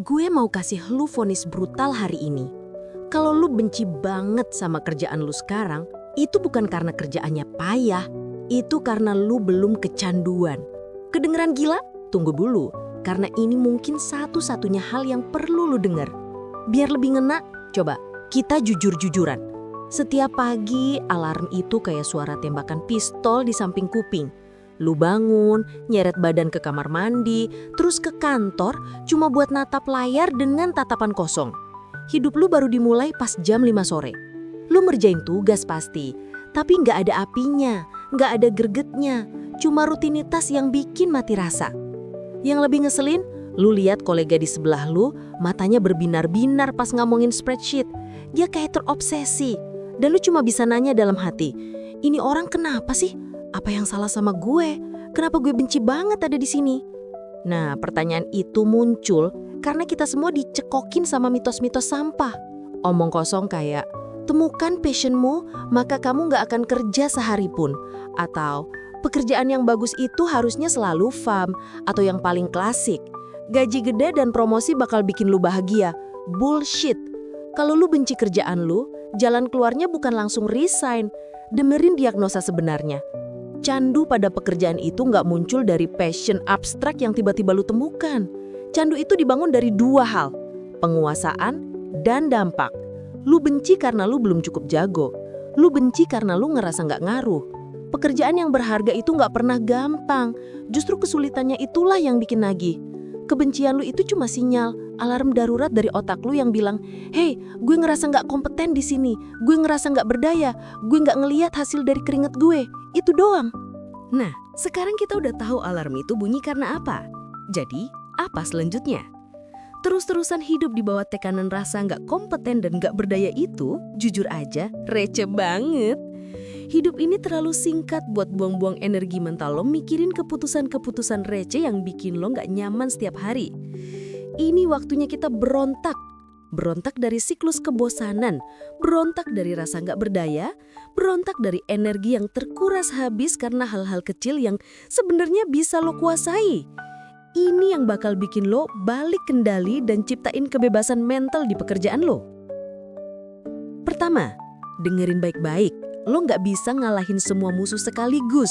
Gue mau kasih lu vonis brutal hari ini. Kalau lu benci banget sama kerjaan lu sekarang, itu bukan karena kerjaannya payah. Itu karena lu belum kecanduan. Kedengeran gila? Tunggu dulu, karena ini mungkin satu-satunya hal yang perlu lu denger. Biar lebih ngena, coba kita jujur-jujuran. Setiap pagi, alarm itu kayak suara tembakan pistol di samping kuping. Lu bangun, nyeret badan ke kamar mandi, terus ke kantor cuma buat natap layar dengan tatapan kosong. Hidup lu baru dimulai pas jam 5 sore. Lu ngerjain tugas pasti, tapi nggak ada apinya, nggak ada gregetnya, cuma rutinitas yang bikin mati rasa. Yang lebih ngeselin, lu lihat kolega di sebelah lu, matanya berbinar-binar pas ngomongin spreadsheet. Dia kayak terobsesi, dan lu cuma bisa nanya dalam hati, ini orang kenapa sih? Apa yang salah sama gue? Kenapa gue benci banget ada di sini? Nah, pertanyaan itu muncul karena kita semua dicekokin sama mitos-mitos sampah. Omong kosong kayak, temukan passionmu, maka kamu nggak akan kerja sehari pun. Atau, pekerjaan yang bagus itu harusnya selalu fun. Atau yang paling klasik, gaji gede dan promosi bakal bikin lu bahagia. Bullshit. Kalau lu benci kerjaan lu, jalan keluarnya bukan langsung resign. Dengerin diagnosa sebenarnya. Candu pada pekerjaan itu nggak muncul dari passion abstrak yang tiba-tiba lu temukan. Candu itu dibangun dari dua hal, penguasaan dan dampak. Lu benci karena lu belum cukup jago. Lu benci karena lu ngerasa nggak ngaruh. Pekerjaan yang berharga itu nggak pernah gampang. Justru kesulitannya itulah yang bikin nagih. Kebencian lu itu cuma sinyal, alarm darurat dari otak lu yang bilang, hey, gue ngerasa nggak kompeten di sini, gue ngerasa nggak berdaya, gue nggak ngelihat hasil dari keringat gue. Itu doang. Nah, sekarang kita udah tahu alarm itu bunyi karena apa. Jadi, apa selanjutnya? Terus-terusan hidup di bawah tekanan rasa nggak kompeten dan nggak berdaya itu, jujur aja, receh banget. Hidup ini terlalu singkat buat buang-buang energi mental lo mikirin keputusan-keputusan receh yang bikin lo nggak nyaman setiap hari. Ini waktunya kita berontak. Berontak dari siklus kebosanan, berontak dari rasa nggak berdaya, berontak dari energi yang terkuras habis karena hal-hal kecil yang sebenarnya bisa lo kuasai. Ini yang bakal bikin lo balik kendali dan ciptain kebebasan mental di pekerjaan lo. Pertama, dengerin baik-baik. Lo nggak bisa ngalahin semua musuh sekaligus.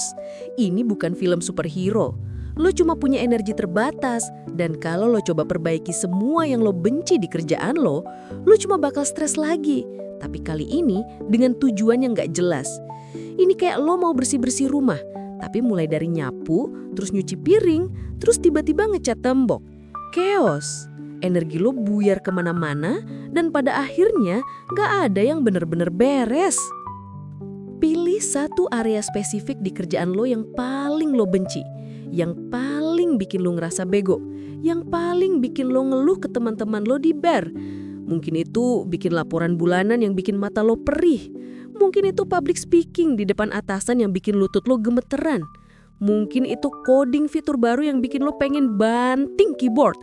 Ini bukan film superhero. Lo cuma punya energi terbatas, dan kalau lo coba perbaiki semua yang lo benci di kerjaan lo cuma bakal stres lagi. Tapi kali ini dengan tujuan yang nggak jelas. Ini kayak lo mau bersih-bersih rumah, tapi mulai dari nyapu, terus nyuci piring, terus tiba-tiba ngecat tembok. Chaos. Energi lo buyar kemana-mana, dan pada akhirnya nggak ada yang bener-bener beres. Pilih satu area spesifik di kerjaan lo yang paling lo benci, yang paling bikin lo ngerasa bego, yang paling bikin lo ngeluh ke teman-teman lo di bar. Mungkin itu bikin laporan bulanan yang bikin mata lo perih. Mungkin itu public speaking di depan atasan yang bikin lutut lo gemeteran. Mungkin itu coding fitur baru yang bikin lo pengen banting keyboard.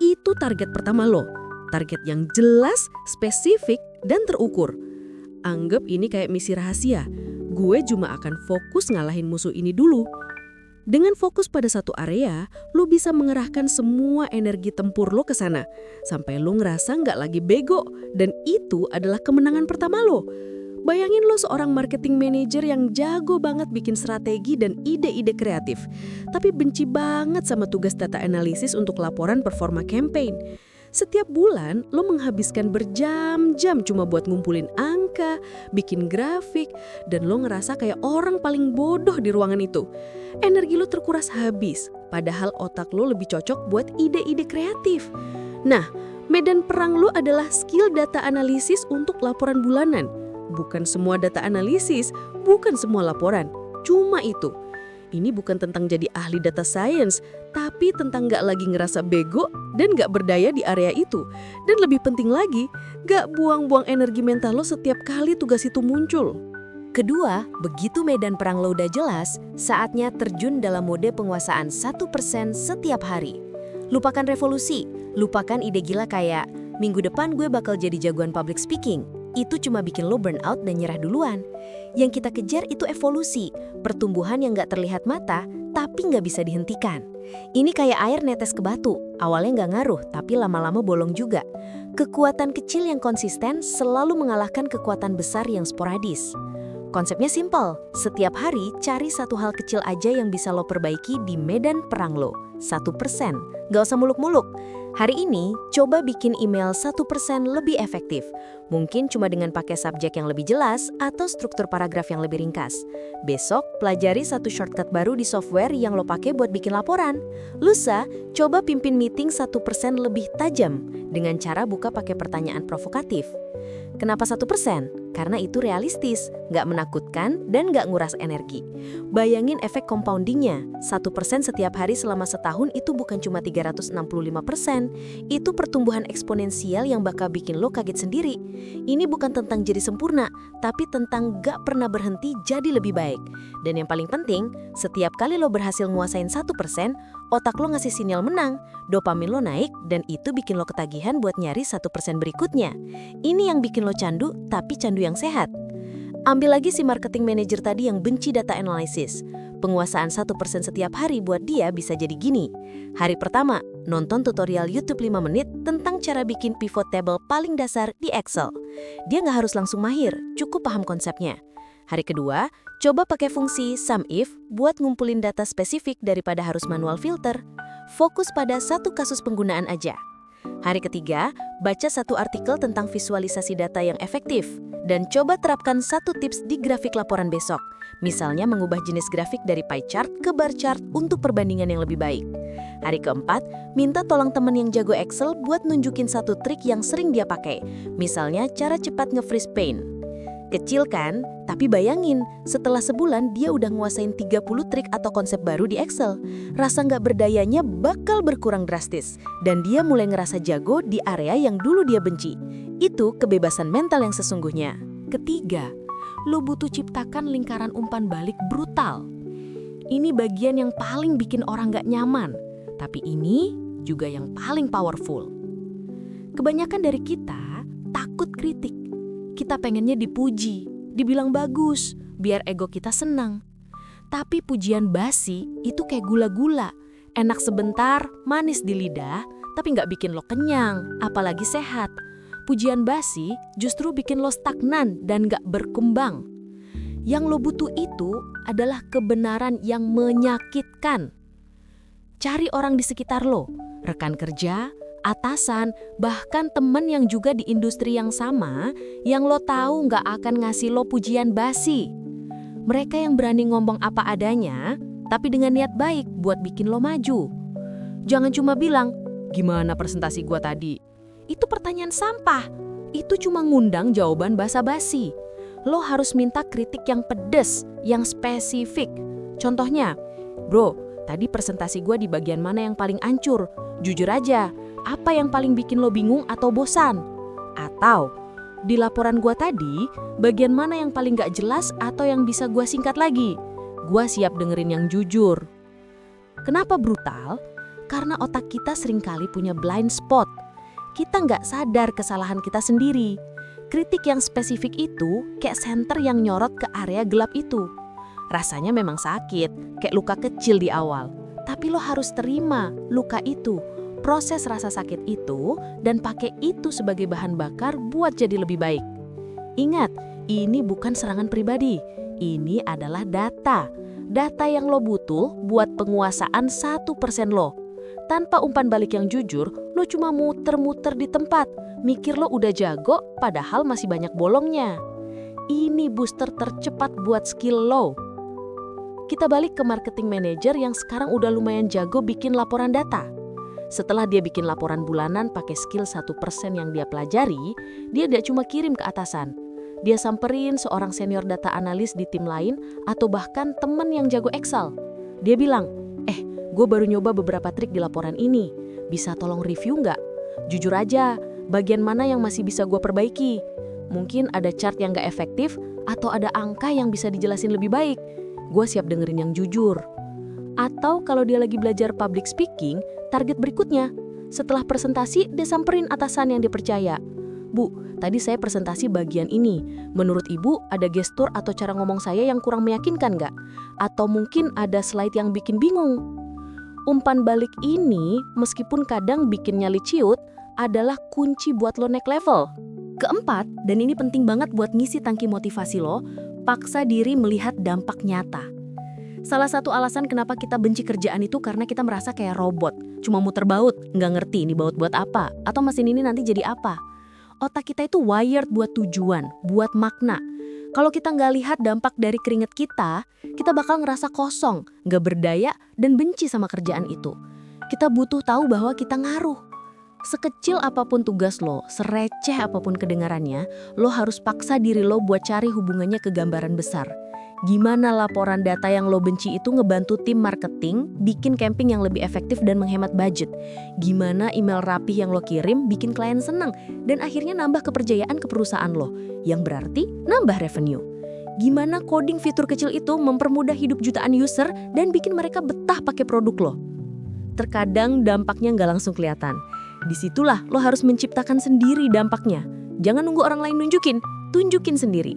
Itu target pertama lo. Target yang jelas, spesifik, dan terukur. Anggap ini kayak misi rahasia. Gue cuma akan fokus ngalahin musuh ini dulu. Dengan fokus pada satu area, lo bisa mengerahkan semua energi tempur lo ke sana. Sampai lo ngerasa nggak lagi bego. Dan itu adalah kemenangan pertama lo. Bayangin lo seorang marketing manager yang jago banget bikin strategi dan ide-ide kreatif. Tapi benci banget sama tugas data analisis untuk laporan performa campaign. Setiap bulan, lo menghabiskan berjam-jam cuma buat ngumpulin angka, bikin grafik, dan lo ngerasa kayak orang paling bodoh di ruangan itu. Energi lo terkuras habis, padahal otak lo lebih cocok buat ide-ide kreatif. Nah, medan perang lo adalah skill data analisis untuk laporan bulanan. Bukan semua data analisis, bukan semua laporan, cuma itu. Ini bukan tentang jadi ahli data science, tapi tentang nggak lagi ngerasa bego dan nggak berdaya di area itu. Dan lebih penting lagi, nggak buang-buang energi mental lo setiap kali tugas itu muncul. Kedua, begitu medan perang lo udah jelas, saatnya terjun dalam mode penguasaan 1% setiap hari. Lupakan revolusi, lupakan ide gila kayak, minggu depan gue bakal jadi jagoan public speaking. Itu cuma bikin lo burn out dan nyerah duluan. Yang kita kejar itu evolusi, pertumbuhan yang gak terlihat mata, tapi nggak bisa dihentikan. Ini kayak air netes ke batu, awalnya nggak ngaruh, tapi lama-lama bolong juga. Kekuatan kecil yang konsisten selalu mengalahkan kekuatan besar yang sporadis. Konsepnya simpel, setiap hari cari satu hal kecil aja yang bisa lo perbaiki di medan perang lo, 1%. Nggak usah muluk-muluk. Hari ini, coba bikin email 1% lebih efektif. Mungkin cuma dengan pakai subjek yang lebih jelas atau struktur paragraf yang lebih ringkas. Besok, pelajari satu shortcut baru di software yang lo pakai buat bikin laporan. Lusa, coba pimpin meeting 1% lebih tajam dengan cara buka pakai pertanyaan provokatif. Kenapa 1%? Karena itu realistis, nggak menakutkan, dan nggak nguras energi. Bayangin efek compoundingnya, 1% setiap hari selama setahun itu bukan cuma 365%, itu pertumbuhan eksponensial yang bakal bikin lo kaget sendiri. Ini bukan tentang jadi sempurna, tapi tentang nggak pernah berhenti jadi lebih baik. Dan yang paling penting, setiap kali lo berhasil nguasain 1%, otak lo ngasih sinyal menang, dopamin lo naik, dan itu bikin lo ketagihan buat nyari 1% berikutnya. Ini yang bikin lo candu, tapi candu yang sehat. Ambil lagi si marketing manager tadi yang benci data analysis. Penguasaan 1% setiap hari buat dia bisa jadi gini. Hari pertama, nonton tutorial YouTube 5 menit tentang cara bikin pivot table paling dasar di Excel. Dia nggak harus langsung mahir, cukup paham konsepnya. Hari kedua, coba pakai fungsi SUMIF buat ngumpulin data spesifik daripada harus manual filter. Fokus pada satu kasus penggunaan aja. Hari ketiga, baca satu artikel tentang visualisasi data yang efektif. Dan coba terapkan satu tips di grafik laporan besok. Misalnya mengubah jenis grafik dari pie chart ke bar chart untuk perbandingan yang lebih baik. Hari keempat, minta tolong teman yang jago Excel buat nunjukin satu trik yang sering dia pakai. Misalnya cara cepat nge-freeze paint. Kecil kan? Tapi bayangin, setelah sebulan dia udah nguasain 30 trik atau konsep baru di Excel. Rasa nggak berdayanya bakal berkurang drastis. Dan dia mulai ngerasa jago di area yang dulu dia benci. Itu kebebasan mental yang sesungguhnya. Ketiga, lo butuh ciptakan lingkaran umpan balik brutal. Ini bagian yang paling bikin orang nggak nyaman. Tapi ini juga yang paling powerful. Kebanyakan dari kita takut kritik. Kita pengennya dipuji, dibilang bagus, biar ego kita senang. Tapi pujian basi itu kayak gula-gula. Enak sebentar, manis di lidah, tapi nggak bikin lo kenyang, apalagi sehat. Pujian basi justru bikin lo stagnan dan nggak berkembang. Yang lo butuh itu adalah kebenaran yang menyakitkan. Cari orang di sekitar lo, rekan kerja, atasan, bahkan teman yang juga di industri yang sama, yang lo tahu nggak akan ngasih lo pujian basi. Mereka yang berani ngomong apa adanya, tapi dengan niat baik buat bikin lo maju. Jangan cuma bilang, gimana presentasi gua tadi? Itu pertanyaan sampah. Itu cuma ngundang jawaban basa-basi. Lo harus minta kritik yang pedes, yang spesifik. Contohnya, bro, tadi presentasi gua di bagian mana yang paling ancur? Jujur aja, apa yang paling bikin lo bingung atau bosan? Atau, di laporan gua tadi, bagian mana yang paling gak jelas atau yang bisa gua singkat lagi? Gua siap dengerin yang jujur. Kenapa brutal? Karena otak kita seringkali punya blind spot. Kita nggak sadar kesalahan kita sendiri. Kritik yang spesifik itu kayak senter yang nyorot ke area gelap itu. Rasanya memang sakit, kayak luka kecil di awal. Tapi lo harus terima luka itu, proses rasa sakit itu, dan pakai itu sebagai bahan bakar buat jadi lebih baik. Ingat, ini bukan serangan pribadi. Ini adalah data. Data yang lo butuh buat penguasaan 1% lo. Tanpa umpan balik yang jujur, lo cuma muter-muter di tempat. Mikir lo udah jago, padahal masih banyak bolongnya. Ini booster tercepat buat skill lo. Kita balik ke marketing manager yang sekarang udah lumayan jago bikin laporan data. Setelah dia bikin laporan bulanan pakai skill 1% yang dia pelajari, dia tidak cuma kirim ke atasan. Dia samperin seorang senior data analis di tim lain atau bahkan teman yang jago Excel. Dia bilang, gue baru nyoba beberapa trik di laporan ini. Bisa tolong review nggak? Jujur aja, bagian mana yang masih bisa gue perbaiki? Mungkin ada chart yang nggak efektif atau ada angka yang bisa dijelasin lebih baik. Gue siap dengerin yang jujur. Atau kalau dia lagi belajar public speaking, target berikutnya. Setelah presentasi, dia samperin atasan yang dipercaya. Bu, tadi saya presentasi bagian ini. Menurut Ibu, ada gestur atau cara ngomong saya yang kurang meyakinkan nggak? Atau mungkin ada slide yang bikin bingung? Umpan balik ini, meskipun kadang bikin nyali ciut, adalah kunci buat lo naik level. Keempat, dan ini penting banget buat ngisi tangki motivasi lo, paksa diri melihat dampak nyata. Salah satu alasan kenapa kita benci kerjaan itu karena kita merasa kayak robot. Cuma muter baut, nggak ngerti ini baut buat apa, atau mesin ini nanti jadi apa. Otak kita itu wired buat tujuan, buat makna. Kalau kita nggak lihat dampak dari keringat kita bakal ngerasa kosong, nggak berdaya, dan benci sama kerjaan itu. Kita butuh tahu bahwa kita ngaruh. Sekecil apapun tugas lo, sereceh apapun kedengarannya, lo harus paksa diri lo buat cari hubungannya ke gambaran besar. Gimana laporan data yang lo benci itu ngebantu tim marketing, bikin campaign yang lebih efektif dan menghemat budget. Gimana email rapih yang lo kirim bikin klien senang dan akhirnya nambah kepercayaan ke perusahaan lo, yang berarti nambah revenue. Gimana coding fitur kecil itu mempermudah hidup jutaan user dan bikin mereka betah pakai produk lo. Terkadang dampaknya nggak langsung kelihatan. Disitulah lo harus menciptakan sendiri dampaknya. Jangan nunggu orang lain nunjukin, tunjukin sendiri.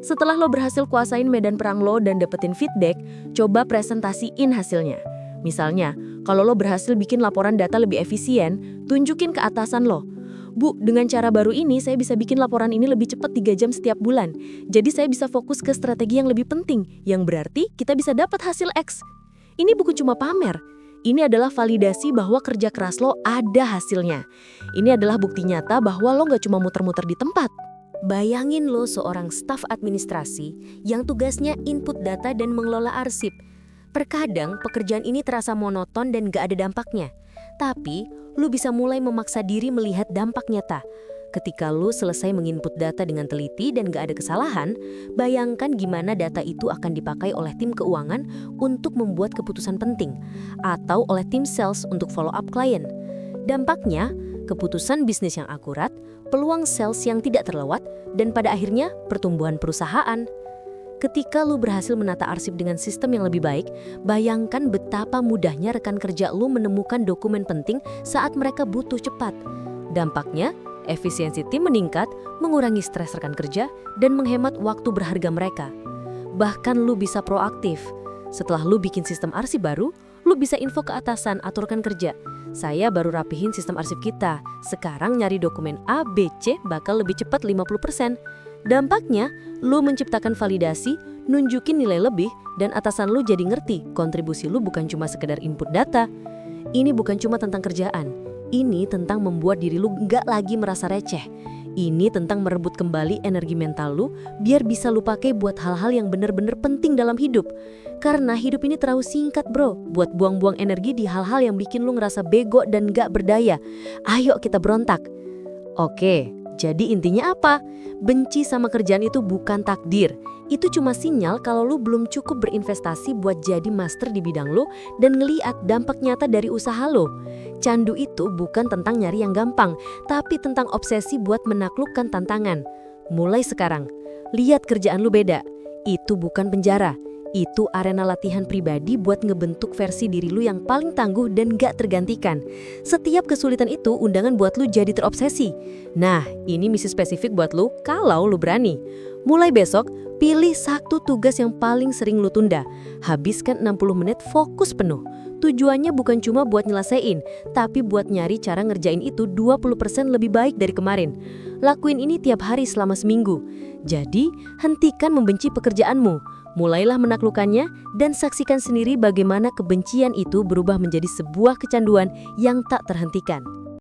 Setelah lo berhasil kuasain medan perang lo dan dapetin feedback, coba presentasiin hasilnya. Misalnya, kalau lo berhasil bikin laporan data lebih efisien, tunjukin ke atasan lo. Bu, dengan cara baru ini saya bisa bikin laporan ini lebih cepat 3 jam setiap bulan. Jadi saya bisa fokus ke strategi yang lebih penting, yang berarti kita bisa dapat hasil X. Ini bukan cuma pamer. Ini adalah validasi bahwa kerja keras lo ada hasilnya. Ini adalah bukti nyata bahwa lo nggak cuma muter-muter di tempat. Bayangin lo seorang staf administrasi yang tugasnya input data dan mengelola arsip. Terkadang pekerjaan ini terasa monoton dan nggak ada dampaknya. Tapi lo bisa mulai memaksa diri melihat dampak nyata. Ketika lo selesai menginput data dengan teliti dan gak ada kesalahan, bayangkan gimana data itu akan dipakai oleh tim keuangan untuk membuat keputusan penting, atau oleh tim sales untuk follow up klien. Dampaknya, keputusan bisnis yang akurat, peluang sales yang tidak terlewat, dan pada akhirnya pertumbuhan perusahaan. Ketika lo berhasil menata arsip dengan sistem yang lebih baik, bayangkan betapa mudahnya rekan kerja lo menemukan dokumen penting saat mereka butuh cepat. Dampaknya, efisiensi tim meningkat, mengurangi stres rekan kerja, dan menghemat waktu berharga mereka. Bahkan lu bisa proaktif. Setelah lu bikin sistem arsip baru, lu bisa info ke atasan atau rekan kerja. Saya baru rapihin sistem arsip kita. Sekarang nyari dokumen A, B, C bakal lebih cepat 50%. Dampaknya, lu menciptakan validasi, nunjukin nilai lebih, dan atasan lu jadi ngerti kontribusi lu bukan cuma sekedar input data. Ini bukan cuma tentang kerjaan. Ini tentang membuat diri lu nggak lagi merasa receh. Ini tentang merebut kembali energi mental lu biar bisa lu pakai buat hal-hal yang benar-benar penting dalam hidup. Karena hidup ini terlalu singkat bro, buat buang-buang energi di hal-hal yang bikin lu ngerasa bego dan nggak berdaya. Ayo kita berontak. Oke, jadi intinya apa? Benci sama kerjaan itu bukan takdir. Itu cuma sinyal kalau lu belum cukup berinvestasi buat jadi master di bidang lu dan ngeliat dampak nyata dari usaha lu. Candu itu bukan tentang nyari yang gampang, tapi tentang obsesi buat menaklukkan tantangan. Mulai sekarang, lihat kerjaan lu beda. Itu bukan penjara. Itu arena latihan pribadi buat ngebentuk versi diri lu yang paling tangguh dan gak tergantikan. Setiap kesulitan itu undangan buat lu jadi terobsesi. Nah, ini misi spesifik buat lu kalau lu berani. Mulai besok, pilih satu tugas yang paling sering lu tunda. Habiskan 60 menit fokus penuh. Tujuannya bukan cuma buat nyelesain, tapi buat nyari cara ngerjain itu 20% lebih baik dari kemarin. Lakuin ini tiap hari selama seminggu. Jadi, hentikan membenci pekerjaanmu. Mulailah menaklukkannya dan saksikan sendiri bagaimana kebencian itu berubah menjadi sebuah kecanduan yang tak terhentikan.